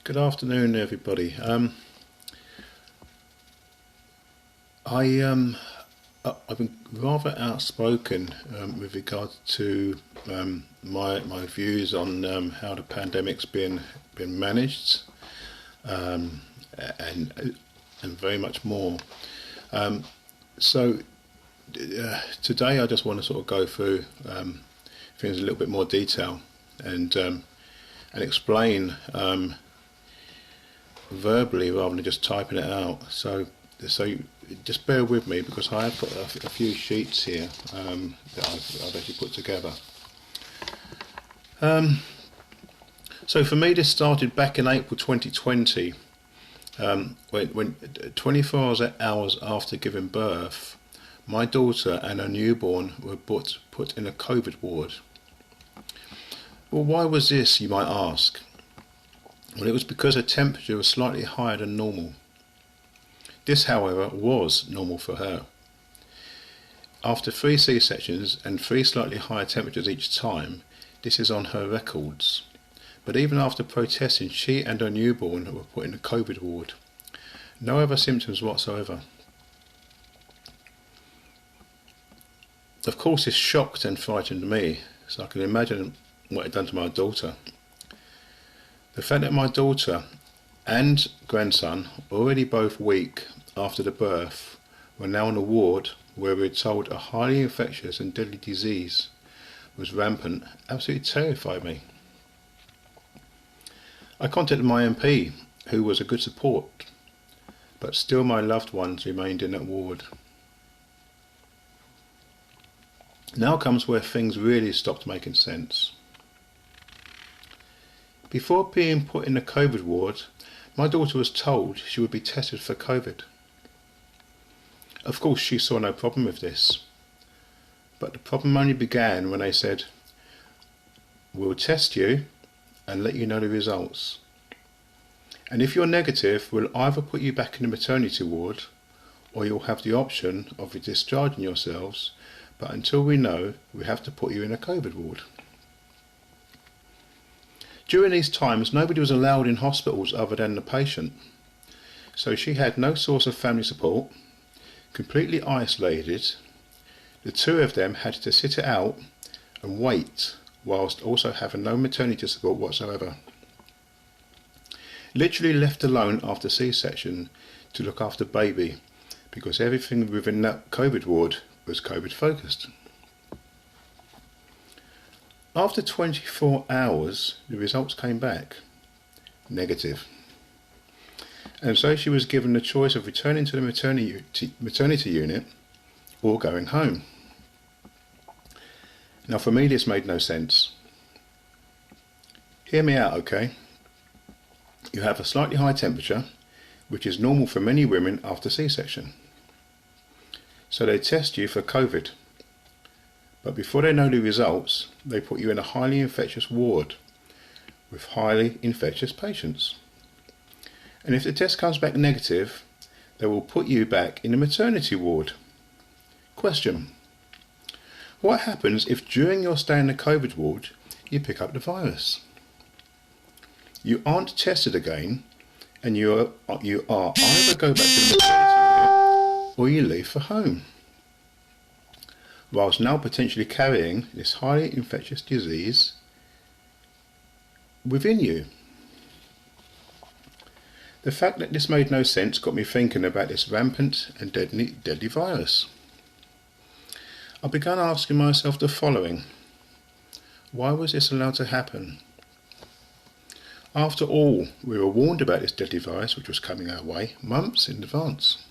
Good afternoon, everybody. I I've been rather outspoken with regard to my views on how the pandemic's been managed, and very much more. So today I just want to sort of go through things in a little bit more detail and explain verbally rather than just typing it out. So just bear with me because I have got a few sheets here that I've actually put together. So for me, this started back in April 2020, when 24 hours after giving birth, my daughter and her newborn were put in a COVID ward. Well, why was this, you might ask? Well, it was because her temperature was slightly higher than normal. This, however, was normal for her. After 3 C-sections and 3 slightly higher temperatures each time, this is on her records. But even after protesting, she and her newborn were put in a COVID ward. No other symptoms whatsoever. Of course, this shocked and frightened me, so I can imagine what it done to my daughter. The fact that my daughter and grandson, already both weak after the birth, were now in a ward where we were told a highly infectious and deadly disease was rampant, absolutely terrified me. I contacted my MP, who was a good support, but still my loved ones remained in that ward. Now comes where things really stopped making sense. Before being put in the COVID ward, my daughter was told she would be tested for COVID. Of course, she saw no problem with this, but the problem only began when they said, "We'll test you and let you know the results. And if you're negative, we'll either put you back in the maternity ward or you'll have the option of discharging yourselves, but until we know, we have to put you in a COVID ward." During these times, nobody was allowed in hospitals other than the patient. So she had no source of family support, completely isolated. The two of them had to sit it out and wait, whilst also having no maternity support whatsoever. Literally left alone after C-section to look after baby, because everything within that COVID ward was COVID focused. After 24 hours, the results came back negative. And so she was given the choice of returning to the maternity unit or going home. Now for me this made no sense. Hear me out, okay? You have a slightly high temperature, which is normal for many women after C-section. So they test you for COVID. But before they know the results, they put you in a highly infectious ward with highly infectious patients. And if the test comes back negative, they will put you back in the maternity ward. Question: what happens if during your stay in the COVID ward you pick up the virus? You aren't tested again, and you are either go back to the maternity unit or you leave for home, whilst now potentially carrying this highly infectious disease within you. The fact that this made no sense got me thinking about this rampant and deadly virus. I began asking myself the following: why was this allowed to happen? After all, we were warned about this deadly virus which was coming our way months in advance.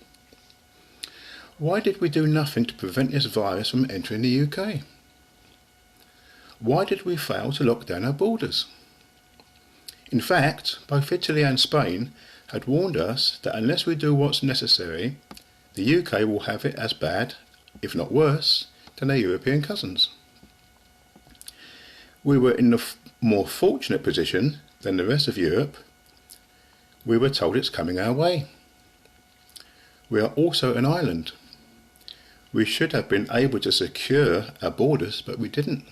Why did we do nothing to prevent this virus from entering the UK? Why did we fail to lock down our borders? In fact, both Italy and Spain had warned us that unless we do what's necessary, the UK will have it as bad, if not worse, than their European cousins. We were in the more fortunate position than the rest of Europe. We were told it's coming our way. We are also an island. We should have been able to secure our borders, but we didn't.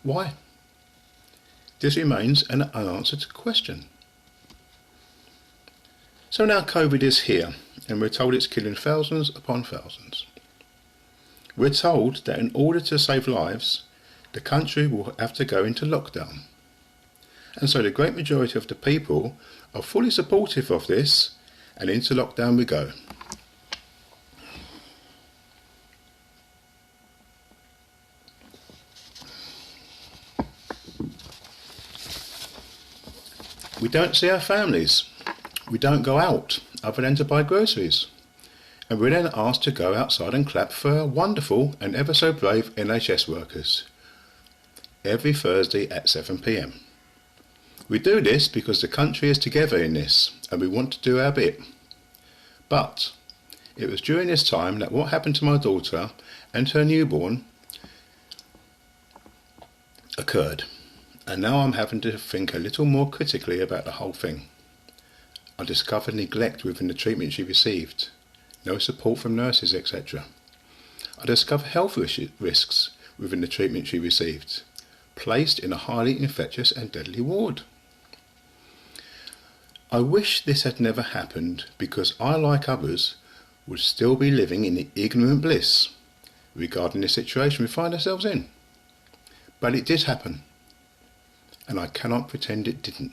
Why? This remains an unanswered question. So now COVID is here, and we're told it's killing thousands upon thousands. We're told that in order to save lives, the country will have to go into lockdown. And so the great majority of the people are fully supportive of this, and into lockdown we go. We don't see our families. We don't go out other than to buy groceries. And we're then asked to go outside and clap for our wonderful and ever so brave NHS workers every Thursday at 7 p.m. We do this because the country is together in this and we want to do our bit. But it was during this time that what happened to my daughter and her newborn occurred. And now I'm having to think a little more critically about the whole thing. I discovered neglect within the treatment she received, no support from nurses, etc. I discovered health risks within the treatment she received, placed in a highly infectious and deadly ward. I wish this had never happened because I, like others, would still be living in the ignorant bliss regarding the situation we find ourselves in. But it did happen, and I cannot pretend it didn't.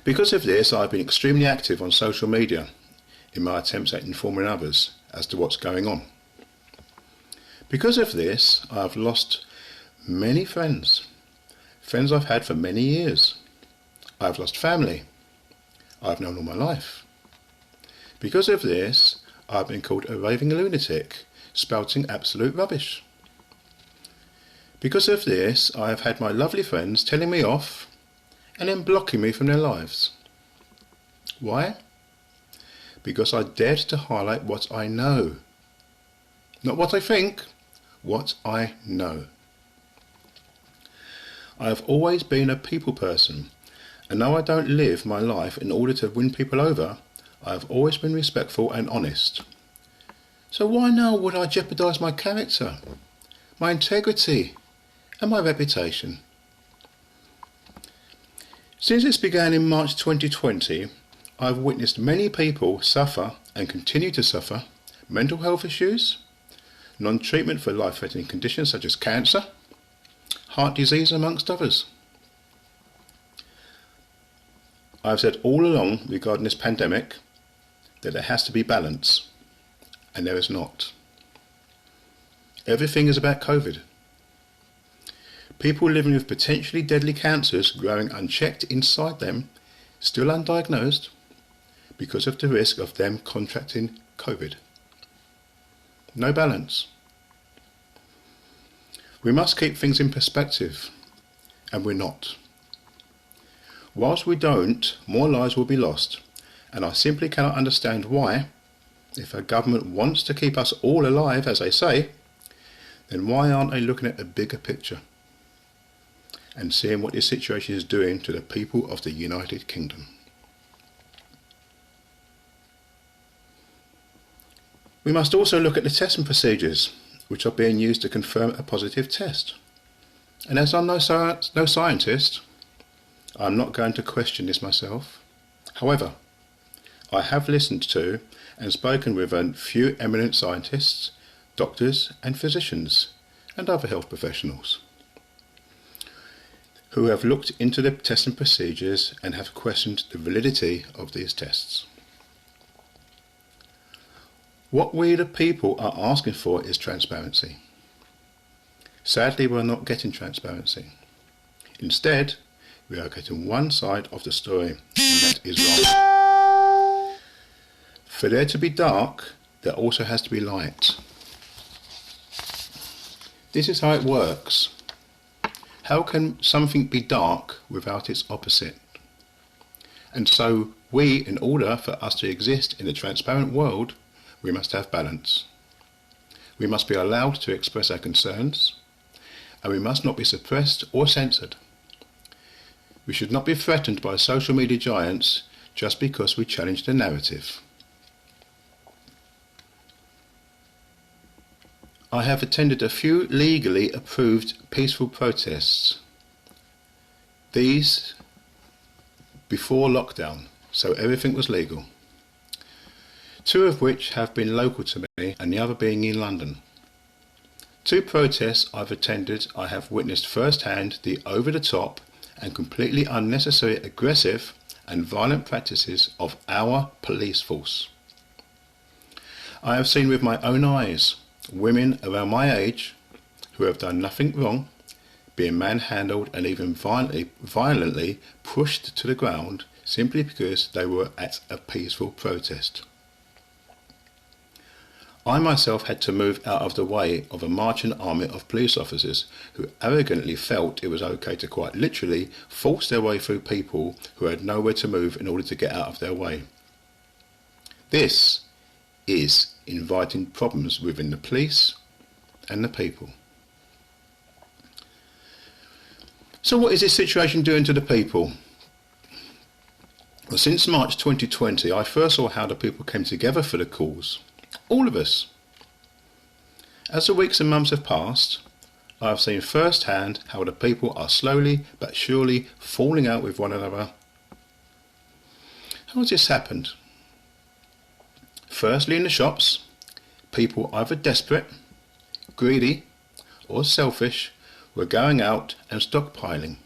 Because of this, I've been extremely active on social media in my attempts at informing others as to what's going on. Because of this, I have lost many friends I've had for many years. I have lost family I've known all my life. Because of this, I've been called a raving lunatic, spouting absolute rubbish. Because of this, I have had my lovely friends telling me off and then blocking me from their lives. Why? Because I dared to highlight what I know. Not what I think, what I know. I have always been a people person, and though I don't live my life in order to win people over, I have always been respectful and honest. So why now would I jeopardise my character, my integrity, and my reputation? Since this began in March 2020, I have witnessed many people suffer and continue to suffer mental health issues, non-treatment for life-threatening conditions such as cancer, heart disease, amongst others. I've said all along regarding this pandemic that there has to be balance, and there is not. Everything is about COVID. People living with potentially deadly cancers growing unchecked inside them, still undiagnosed, because of the risk of them contracting COVID. No balance. We must keep things in perspective, and we're not. Whilst we don't, more lives will be lost, and I simply cannot understand why, if our government wants to keep us all alive, as they say, then why aren't they looking at the bigger picture and seeing what this situation is doing to the people of the United Kingdom? We must also look at the testing procedures which are being used to confirm a positive test. And as I'm no scientist, I'm not going to question this myself. However, I have listened to and spoken with a few eminent scientists, doctors and physicians and other health professionals who have looked into the testing procedures and have questioned the validity of these tests. What we the people are asking for is transparency. Sadly, we're not getting transparency. Instead, we are getting one side of the story, and that is wrong. For there to be dark, there also has to be light. This is how it works. How can something be dark without its opposite? And so we, in order for us to exist in a transparent world, we must have balance. We must be allowed to express our concerns, and we must not be suppressed or censored. We should not be threatened by social media giants just because we challenge the narrative. I have attended a few legally approved peaceful protests. These before lockdown, so everything was legal. 2 of which have been local to me and the other being in London. 2 protests I've attended, I have witnessed firsthand the over-the-top and completely unnecessary aggressive and violent practices of our police force. I have seen with my own eyes women around my age who have done nothing wrong being manhandled and even violently pushed to the ground simply because they were at a peaceful protest. I myself had to move out of the way of a marching army of police officers who arrogantly felt it was okay to quite literally force their way through people who had nowhere to move in order to get out of their way. This is inviting problems within the police and the people. So what is this situation doing to the people? Well, since March 2020, I first saw how the people came together for the cause. All of us. As the weeks and months have passed, I have seen firsthand how the people are slowly but surely falling out with one another. How has this happened? Firstly, in the shops, people either desperate, greedy or selfish were going out and stockpiling,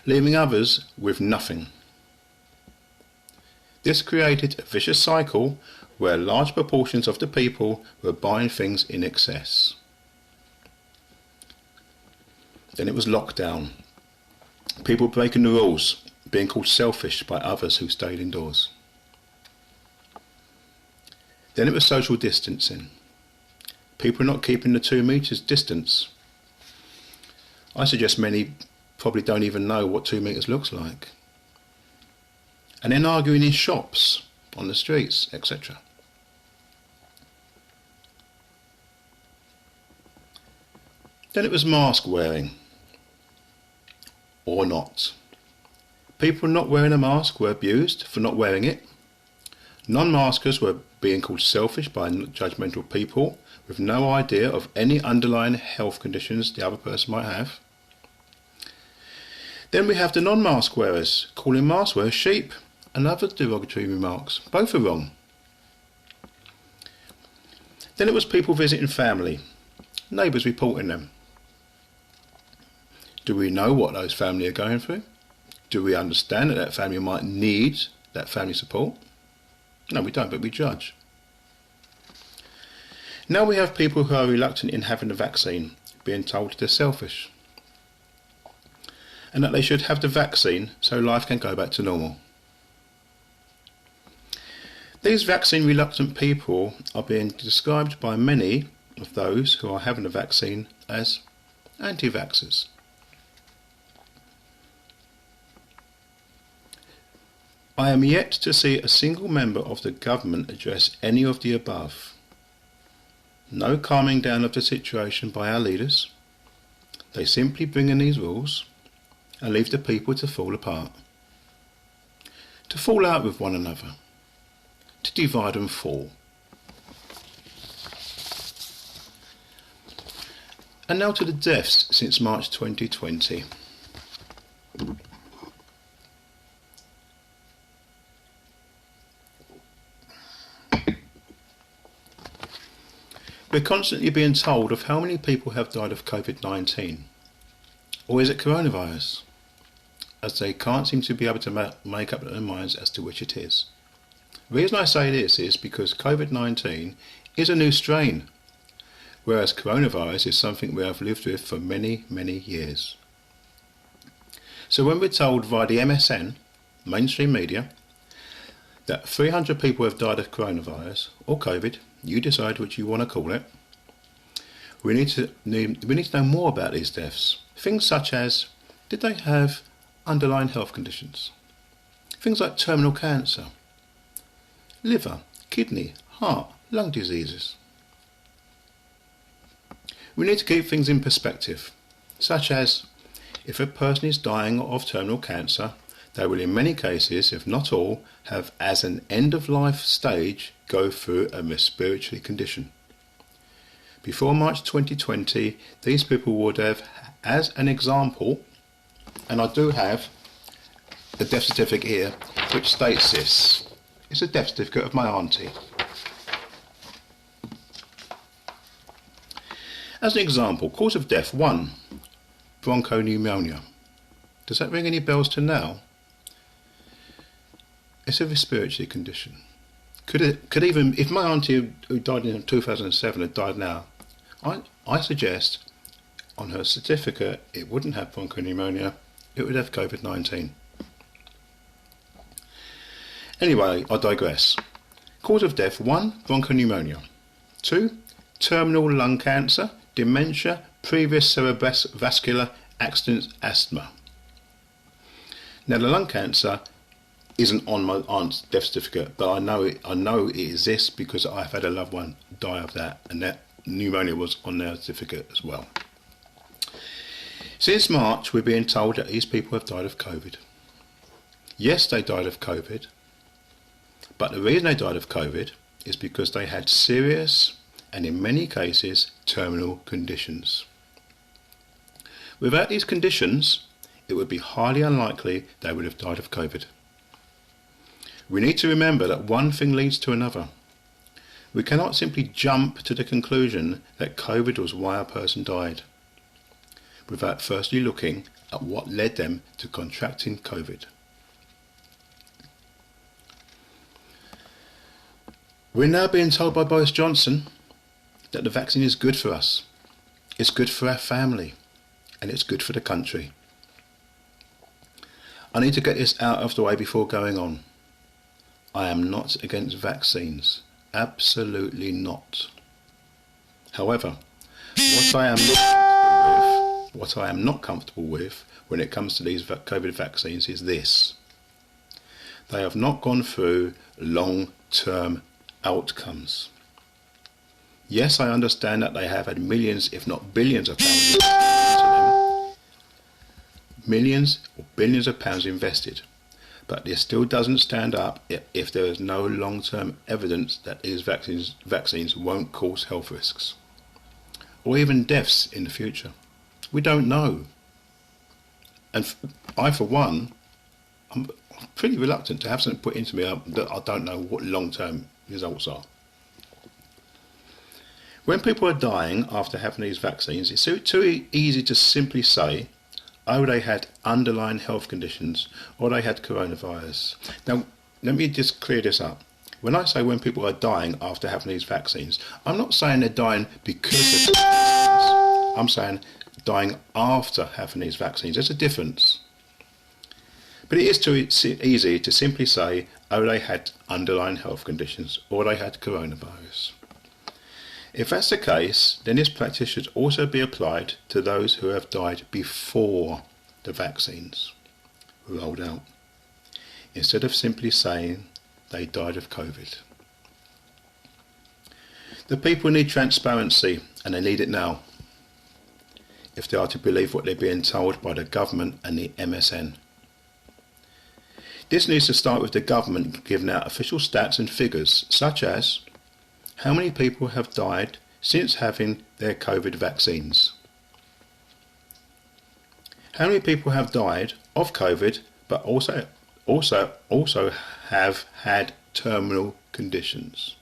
leaving others with nothing. This created a vicious cycle where large proportions of the people were buying things in excess. Then it was lockdown. People breaking the rules, being called selfish by others who stayed indoors. Then it was social distancing. People not keeping the 2 meters distance. I suggest many probably don't even know what 2 meters looks like. And then arguing in shops, on the streets, etc. Then it was mask wearing, or not. People not wearing a mask were abused for not wearing it. Non-maskers were being called selfish by judgmental people with no idea of any underlying health conditions the other person might have. Then we have the non-mask wearers calling mask wearers sheep and other derogatory remarks. Both are wrong. Then it was people visiting family, neighbours reporting them. Do we know what those family are going through? Do we understand that that family might need that family support? No, we don't, but we judge. Now we have people who are reluctant in having the vaccine, being told they're selfish, and that they should have the vaccine so life can go back to normal. These vaccine reluctant people are being described by many of those who are having the vaccine as anti-vaxxers. I am yet to see a single member of the government address any of the above. No calming down of the situation by our leaders. They simply bring in these rules and leave the people to fall apart, to fall out with one another, to divide and fall. And now to the deaths since March 2020. We're constantly being told of how many people have died of COVID-19. Or is it coronavirus? As they can't seem to be able to make up their minds as to which it is. The reason I say this is because COVID-19 is a new strain, whereas coronavirus is something we have lived with for many, many years. So when we're told via the MSN, mainstream media, that 300 people have died of coronavirus, or COVID, you decide what you want to call it, we need to know more about these deaths. Things such as, did they have underlying health conditions? Things like terminal cancer, liver, kidney, heart, lung diseases. We need to keep things in perspective, such as, if a person is dying of terminal cancer, they will in many cases, if not all, have as an end-of-life stage go through a respiratory condition. Before March 2020, these people would have, as an example, and I do have a death certificate here which states this. It's a death certificate of my auntie. As an example, cause of death 1, bronchopneumonia. Does that ring any bells to now? It's a respiratory condition. Could even, if my auntie who died in 2007 had died now, I suggest on her certificate it wouldn't have bronchopneumonia, it would have COVID-19. Anyway, I digress. Cause of death 1, bronchopneumonia. 2, terminal lung cancer, dementia, previous cerebrovascular accidents, asthma. Now the lung cancer isn't on my aunt's death certificate, but I know it exists because I've had a loved one die of that, and that pneumonia was on their certificate as well. Since March, we're being told that these people have died of COVID. Yes, they died of COVID, but the reason they died of COVID is because they had serious and in many cases terminal conditions. Without these conditions, it would be highly unlikely they would have died of COVID. We need to remember that one thing leads to another. We cannot simply jump to the conclusion that COVID was why a person died, without firstly looking at what led them to contracting COVID. We're now being told by Boris Johnson that the vaccine is good for us, it's good for our family, and it's good for the country. I need to get this out of the way before going on. I am not against vaccines. Absolutely not. However, what I am not comfortable with when it comes to these COVID vaccines is this. They have not gone through long-term outcomes. Yes, I understand that they have had millions, if not billions of pounds into them. Millions or billions of pounds invested. But this still doesn't stand up if there is no long-term evidence that these vaccines won't cause health risks, or even deaths in the future. We don't know. And I, for one, I'm pretty reluctant to have something put into me that I don't know what long-term results are. When people are dying after having these vaccines, it's too easy to simply say, oh, they had underlying health conditions, or they had coronavirus. Now, let me just clear this up. When I say when people are dying after having these vaccines, I'm not saying they're dying because of the vaccines. I'm saying dying after having these vaccines. There's a difference. But it is too easy to simply say, oh, they had underlying health conditions, or they had coronavirus. If that's the case, then this practice should also be applied to those who have died before the vaccines were rolled out, instead of simply saying they died of COVID. The people need transparency, and they need it now, if they are to believe what they're being told by the government and the MSN. This needs to start with the government giving out official stats and figures, such as how many people have died since having their COVID vaccines? How many people have died of COVID but also have had terminal conditions?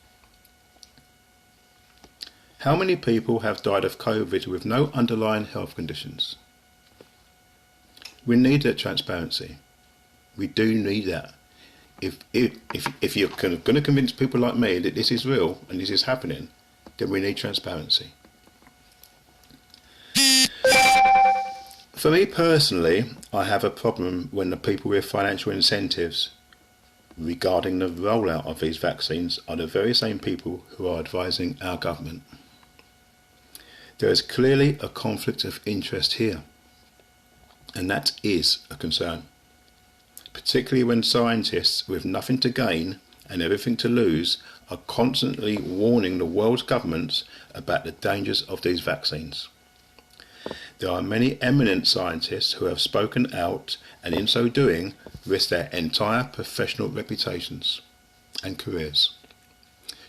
How many people have died of COVID with no underlying health conditions? We need that transparency. We do need that. If you're going to convince people like me that this is real and this is happening, then we need transparency. For me personally, I have a problem when the people with financial incentives regarding the rollout of these vaccines are the very same people who are advising our government. There is clearly a conflict of interest here, and that is a concern. Particularly when scientists with nothing to gain and everything to lose are constantly warning the world's governments about the dangers of these vaccines. There are many eminent scientists who have spoken out and in so doing risk their entire professional reputations and careers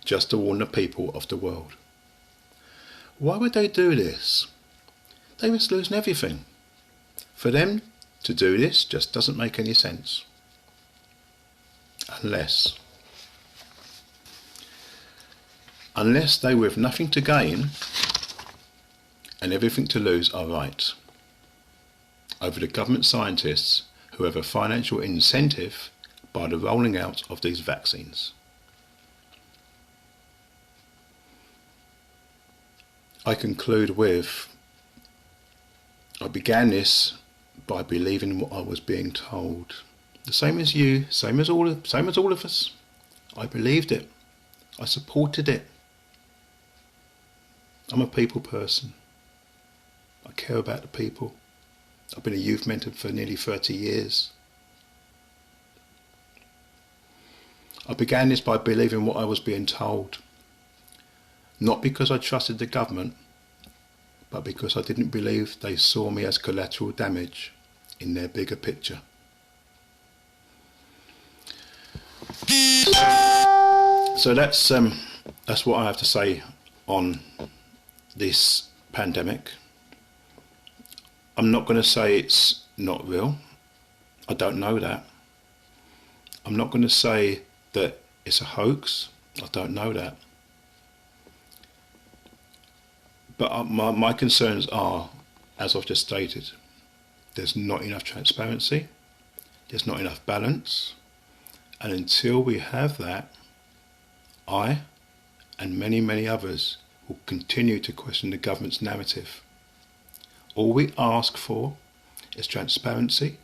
just to warn the people of the world. Why would they do this? They risk losing everything. For them to do this just doesn't make any sense. unless they with nothing to gain and everything to lose are right over the government scientists who have a financial incentive by the rolling out of these vaccines. I conclude with, I began this by believing what I was being told. The same as you, same as all of us. I believed it. I supported it. I'm a people person. I care about the people. I've been a youth mentor for nearly 30 years. I began this by believing what I was being told. Not because I trusted the government, but because I didn't believe they saw me as collateral damage in their bigger picture. So that's what I have to say on this pandemic. I'm not going to say it's not real. I don't know that. I'm not going to say that it's a hoax. I don't know that. But my concerns are, as I've just stated, there's not enough transparency, there's not enough balance, and until we have that, I and many, many others will continue to question the government's narrative. All we ask for is transparency,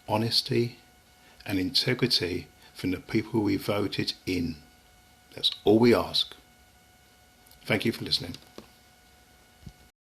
honesty, and integrity from the people we voted in. That's all we ask. Thank you for listening.